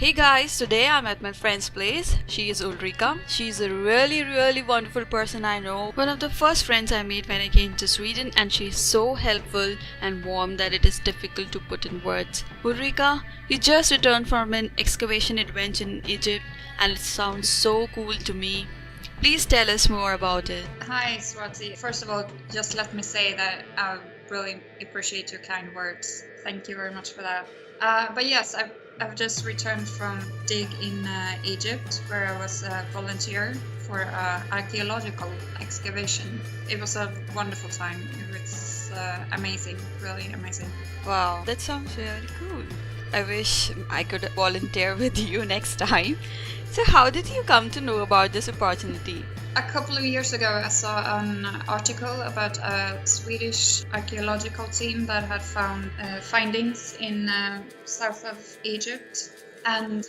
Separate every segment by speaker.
Speaker 1: Hey guys, today I'm at my friend's place. She is Ulrika. She's a really wonderful person I know. One of the first friends I made when I came to Sweden, and she's so helpful and warm that it is difficult to put in words. Ulrika, you just returned from an excavation adventure in Egypt and it sounds so cool to me. Please tell us more about it.
Speaker 2: Hi, Swati. First of all, just let me say that I really appreciate your kind words. Thank you very much for that. But yes, I've just returned from dig in Egypt, where I was a volunteer for archaeological excavation. It was a wonderful time. It was amazing, really amazing.
Speaker 1: Wow, that sounds really cool. I wish I could volunteer with you next time. So how did you come to know about this opportunity?
Speaker 2: A couple of years ago, I saw an article about a Swedish archaeological team that had found findings in south of Egypt, and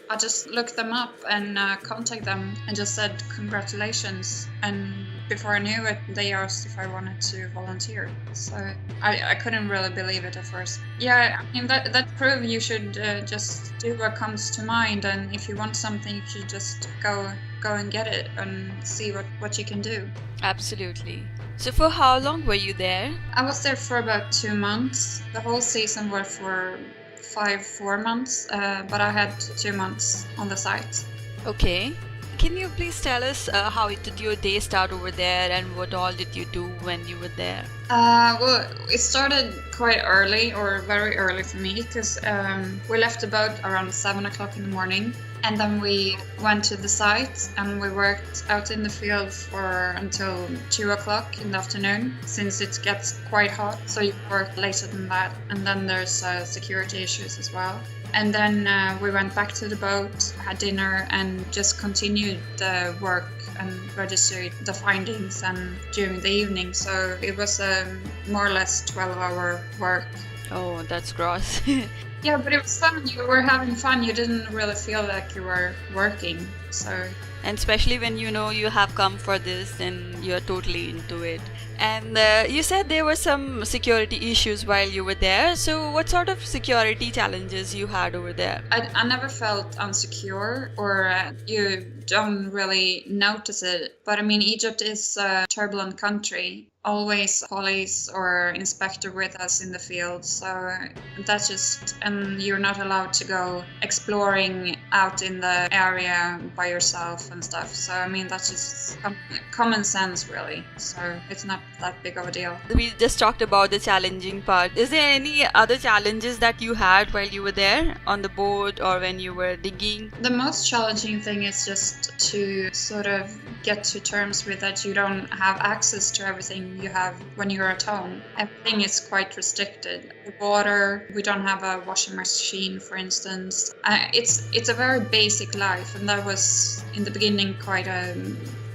Speaker 2: I just looked them up and contacted them and just said congratulations. And before I knew it, they asked if I wanted to volunteer. So I couldn't really believe it at first. Yeah, I mean that proves you should just do what comes to mind, and if you want something, you should just go and get it and see what you can do.
Speaker 1: Absolutely. So for how long were you there?
Speaker 2: I was there for about 2 months. The whole season was for 4 months, but I had 2 months on the site.
Speaker 1: Okay. Can you please tell us how did your day start over there and what all did you do when you were there?
Speaker 2: Well, it started quite early, or very early for me, because we left the boat around 7 o'clock in the morning. And then we went to the site and we worked out in the field for until 2 o'clock in the afternoon, since it gets quite hot, so you work later than that. And then there's security issues as well. And then we went back to the boat, had dinner, and just continued the work and registered the findings and during the evening. So it was more or less 12-hour work.
Speaker 1: Oh, that's gross.
Speaker 2: Yeah, but it was fun. You were having fun. You didn't really feel like you were working. So,
Speaker 1: and especially when you know you have come for this and you're totally into it. And you said there were some security issues while you were there. So what sort of security challenges you had over there?
Speaker 2: I never felt insecure, or you don't really notice it. But I mean, Egypt is a turbulent country. Always police or inspector with us in the field, so that's just, and you're not allowed to go exploring out in the area by yourself and stuff. So I mean, that's just common sense, really. So it's not that big of a deal.
Speaker 1: We just talked about the challenging part. Is there any other challenges that you had while you were there on the boat or when you were digging?
Speaker 2: The most challenging thing is just to sort of get to terms with that you don't have access to everything you have when you're at home. Everything is quite restricted. The water, we don't have a washing machine, for instance. It's a very basic life, and that was in the beginning quite a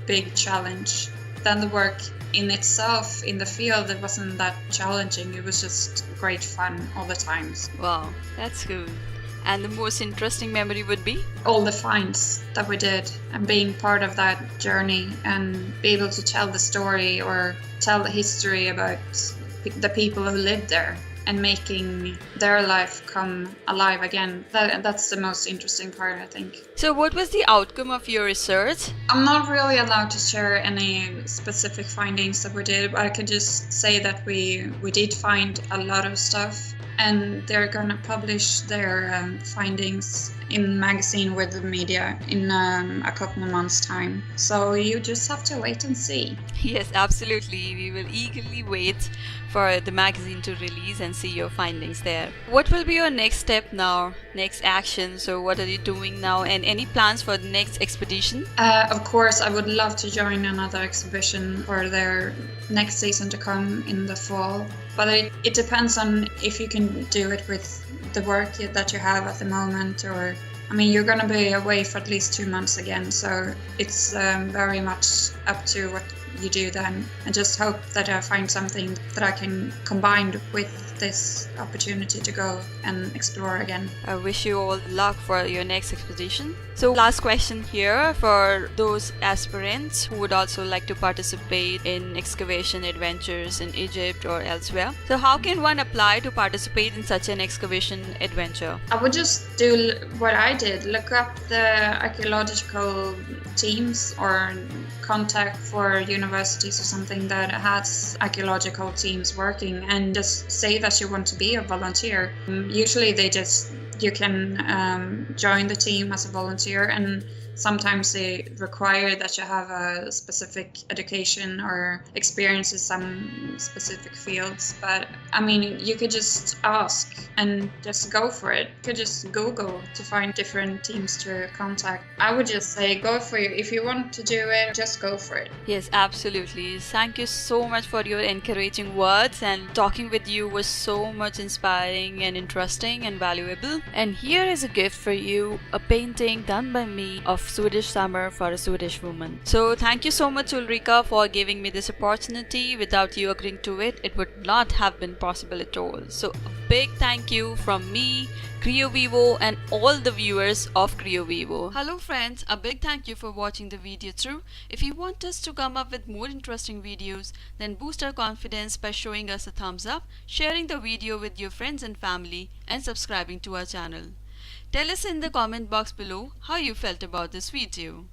Speaker 2: big challenge. Then the work in itself in the field, it wasn't that challenging. It was just great fun all the time.
Speaker 1: Wow, that's cool. And the most interesting memory would be?
Speaker 2: All the finds that we did, and being part of that journey and be able to tell the story or tell the history about the people who lived there and making their life come alive again. That's the most interesting part, I think.
Speaker 1: So what was the outcome of your research?
Speaker 2: I'm not really allowed to share any specific findings that we did, but I can just say that we did find a lot of stuff. And they're gonna publish their findings in magazine with the media in a couple of months' time. So you just have to wait and see.
Speaker 1: Yes, absolutely. We will eagerly wait for the magazine to release and see your findings there. What will be your next step now? Next action? So what are you doing now? And any plans for the next expedition?
Speaker 2: Of course, I would love to join another exhibition for their next season to come in the fall. But it depends on if you can do it with the work that you have at the moment, or I mean, you're going to be away for at least 2 months again, so it's very much up to you do then, and just hope that I find something that I can combine with this opportunity to go and explore again.
Speaker 1: I wish you all luck for your next expedition. So last question here for those aspirants who would also like to participate in excavation adventures in Egypt or elsewhere. So how can one apply to participate in such an excavation adventure?
Speaker 2: I would just do what I did, look up the archaeological teams or contact for universities or something that has archaeological teams working, and just say that you want to be a volunteer. Usually you can join the team as a volunteer, and sometimes they require that you have a specific education or experience in some specific fields. But I mean, you could just ask and just go for it. You could just Google to find different teams to contact. I would just say go for it. If you want to do it, just go for it.
Speaker 1: Yes, absolutely. Thank you so much for your encouraging words, and talking with you was so much inspiring and interesting and valuable. And here is a gift for you, a painting done by me of Swedish summer for a Swedish woman. So thank you so much, Ulrika, for giving me this opportunity. Without you agreeing to it, it would not have been possible at all. So a big thank you from me, Creo Vivo, and all the viewers of Creo Vivo. Hello friends, a big thank you for watching the video through. If you want us to come up with more interesting videos, then boost our confidence by showing us a thumbs up, sharing the video with your friends and family, and subscribing to our channel. Tell us in the comment box below how you felt about this video.